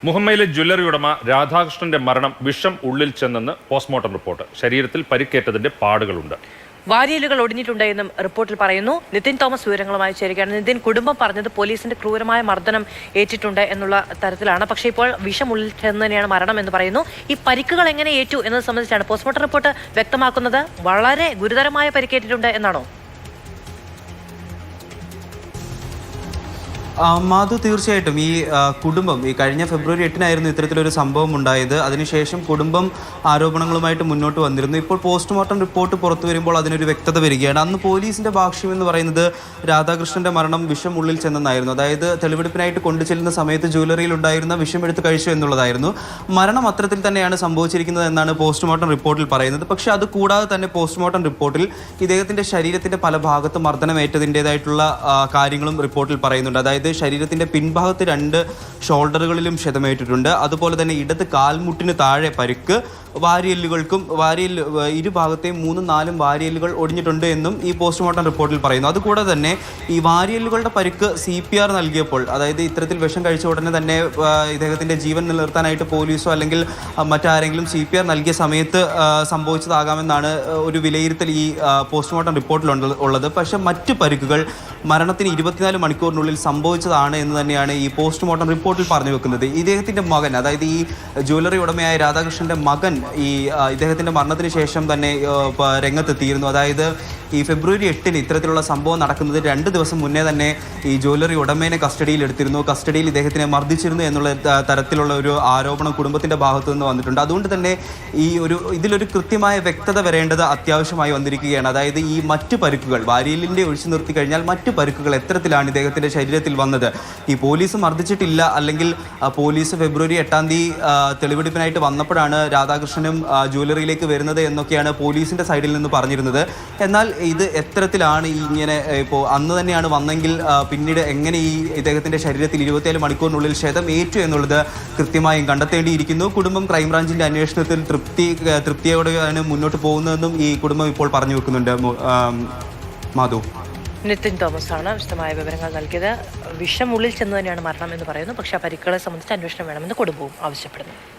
മുഹമ്മയിലെ jewellery ഉടമ രാധാകൃഷ്ണന്റെ മരണം വിഷം ഉള്ളിൽ ചെന്നെന്ന് പോസ്റ്റ്മോർട്ടം റിപ്പോർട്ട്. ശരീരത്തിൽ പരിക്കേറ്റതിന്റെ പാടുകളുണ്ട്. വാരിയലുകൾ ഒടിഞ്ഞിട്ടുണ്ടെന്നും റിപ്പോർട്ടിൽ പറയുന്നു. നിതിൻ തോമസ് വിവരങ്ങളുമായി ചേരുകയാണ്. നിതിൻ, കുടുംബം പറഞ്ഞത് പോലീസിന്റെ ക്രൂരമായ മർദ്ദനം ഏറ്റിട്ടുണ്ട് എന്നുള്ള തരത്തിലാണ്. പക്ഷേ ഇപ്പോൾ വിഷം ഉള്ളിൽ ചെന്ന് തന്നെയാണ് മരണം എന്ന് പറയുന്നു. ഈ പരിക്കുകൾ എങ്ങനെ ഏറ്റു എന്നത് സംബന്ധിച്ചാണ് പോസ്റ്റ്മോർട്ടം റിപ്പോർട്ട് വ്യക്തമാക്കുന്നത്. വളരെ ഗുരുതരമായ പരിക്കേറ്റിട്ടുണ്ട് എന്നാണോ? മാധു, തീർച്ചയായിട്ടും ഈ കുടുംബം ഈ കഴിഞ്ഞ ഫെബ്രുവരി 8-നായിരുന്നു ഇത്തരത്തിലൊരു സംഭവം ഉണ്ടായത്. അതിനുശേഷം കുടുംബം ആരോപണങ്ങളുമായിട്ട് മുന്നോട്ട് വന്നിരുന്നു. ഇപ്പോൾ പോസ്റ്റ്മോർട്ടം റിപ്പോർട്ട് പുറത്തു വരുമ്പോൾ അതിനൊരു വ്യക്തത വരികയാണ്. അന്ന് പോലീസിന്റെ ഭാഷ്യം എന്ന് പറയുന്നത് രാധാകൃഷ്ണന്റെ മരണം വിഷം ഉള്ളിൽ ചെന്നെന്നായിരുന്നു. അതായത് തെളിവെടുപ്പിനായിട്ട് കൊണ്ടുചെല്ലുന്ന സമയത്ത് ജ്വല്ലറിയിൽ ഉണ്ടായിരുന്ന വിഷം എടുത്ത് കഴിച്ചു എന്നുള്ളതായിരുന്നു. മരണം അത്തരത്തിൽ തന്നെയാണ് സംഭവിച്ചിരിക്കുന്നത് എന്നാണ് പോസ്റ്റ്മോർട്ടം റിപ്പോർട്ടിൽ പറയുന്നത്. പക്ഷേ അത് കൂടാതെ തന്നെ പോസ്റ്റ്മോർട്ടം റിപ്പോർട്ടിൽ ഇദ്ദേഹത്തിന്റെ ശരീരത്തിന്റെ പല ഭാഗത്തും മർദ്ദനമേറ്റതിൻ്റെതായിട്ടുള്ള കാര്യങ്ങളും റിപ്പോർട്ടിൽ പറയുന്നുണ്ട്. അതായത് ശരീരത്തിന്റെ പിൻഭാഗത്ത് 2 ഷോൾഡറുകളിലും ക്ഷതമേറ്റിട്ടുണ്ട്. അതുപോലെ തന്നെ ഇടത് കാൽമുട്ടിന് താഴെ പരിക്ക്, വാരിയെല്ലുകൾക്കും ഇരുഭാഗത്തെയും 3-4 വാരിയെല്ലുകൾ ഒടിഞ്ഞിട്ടുണ്ട് എന്നും ഈ പോസ്റ്റ്മോർട്ടം റിപ്പോർട്ടിൽ പറയുന്നു. അതുകൂടാതെ തന്നെ ഈ വാരിയെല്ലുകളുടെ പരിക്ക് CPR നൽകിയപ്പോൾ, അതായത് ഇത്തരത്തിൽ വിഷം കഴിച്ച ഉടനെ തന്നെ ഇദ്ദേഹത്തിന്റെ ജീവൻ നിലനിർത്താനായിട്ട് പോലീസോ അല്ലെങ്കിൽ മറ്റാരെങ്കിലും CPR നൽകിയ സമയത്ത് സംഭവിച്ചതാകാമെന്നാണ് ഒരു വിലയിരുത്തൽ ഈ പോസ്റ്റ്മോർട്ടം റിപ്പോർട്ടിൽ ഉള്ളത്. പക്ഷേ മറ്റു പരിക്കുകൾ മരണത്തിന് 24 മണിക്കൂറിനുള്ളിൽ സംഭവിച്ചതാണ് എന്ന് തന്നെയാണ് ഈ പോസ്റ്റ്മോർട്ടം റിപ്പോർട്ടിൽ പറഞ്ഞു വെക്കുന്നത്. ഇദ്ദേഹത്തിന്റെ മകൻ, അതായത് ഈ ജ്വല്ലറി ഉടമയായ രാധാകൃഷ്ണന്റെ മകൻ ഇദ്ദേഹത്തിന്റെ മരണത്തിന് ശേഷം തന്നെ രംഗത്തെത്തിയിരുന്നു. അതായത് ഈ ഫെബ്രുവരി 8-ന് ഇത്തരത്തിലുള്ള സംഭവം നടക്കുന്നത് 2 ദിവസം മുന്നേ തന്നെ ഈ ജ്വല്ലറി ഉടമേനെ കസ്റ്റഡിയിൽ എടുത്തിരുന്നു. കസ്റ്റഡിയിൽ ഇദ്ദേഹത്തിനെ മർദ്ദിച്ചിരുന്നു എന്നുള്ള തരത്തിലുള്ള ഒരു ആരോപണം കുടുംബത്തിന്റെ ഭാഗത്തു നിന്ന് വന്നിട്ടുണ്ട്. അതുകൊണ്ട് തന്നെ ഇതിലൊരു കൃത്യമായ വ്യക്തത വരേണ്ടത് അത്യാവശ്യമായി വന്നിരിക്കുകയാണ്. അതായത് ഈ മറ്റു പരിക്കുകൾ, വാരിയലിന്റെ ഒഴിച്ചു നിർത്തി കഴിഞ്ഞാൽ മറ്റു പരിക്കുകൾ എത്തരത്തിലാണ് ഇദ്ദേഹത്തിന്റെ ശരീരത്തിൽ വന്നത്. ഈ പോലീസ് മർദ്ദിച്ചിട്ടില്ല, അല്ലെങ്കിൽ പോലീസ് ഫെബ്രുവരി 8-ാം തീയതി തെളിവെടുപ്പിനായിട്ട് വന്നപ്പോഴാണ് രാധാകൃഷ്ണനും ജ്വല്ലറിയിലേക്ക് വരുന്നത് എന്നൊക്കെയാണ് പോലീസിന്റെ സൈഡിൽ നിന്ന് പറഞ്ഞിരുന്നത്. എന്നാൽ ഇത് എത്തരത്തിലാണ് ഇങ്ങനെ ഇപ്പോൾ അന്ന് തന്നെയാണ് വന്നെങ്കിൽ പിന്നീട് എങ്ങനെ ഈ ഇദ്ദേഹത്തിന്റെ ശരീരത്തിൽ 24 മണിക്കൂറിനുള്ളിൽ ക്ഷതം ഏറ്റു എന്നുള്ളത് കൃത്യമായും കണ്ടെത്തേണ്ടിയിരിക്കുന്നു. കുടുംബം ക്രൈംബ്രാഞ്ചിന്റെ അന്വേഷണത്തിൽ തൃപ്തിയോടെയാണ് മുന്നോട്ട് പോകുന്നതെന്നും ഈ കുടുംബം ഇപ്പോൾ പറഞ്ഞു വെക്കുന്നുണ്ട്. മാധു, നിതിൻ തോമസ് ആണ് വിശദമായ വിവരങ്ങൾ നൽകിയത്. വിഷം ഉള്ളിൽ ചെന്ന് തന്നെയാണ് മരണം എന്ന് പറയുന്നു. പക്ഷേ ആ പരിക്കുകളെ സംബന്ധിച്ച് അന്വേഷണം വേണമെന്ന് കുടുംബവും ആവശ്യപ്പെടുന്നു.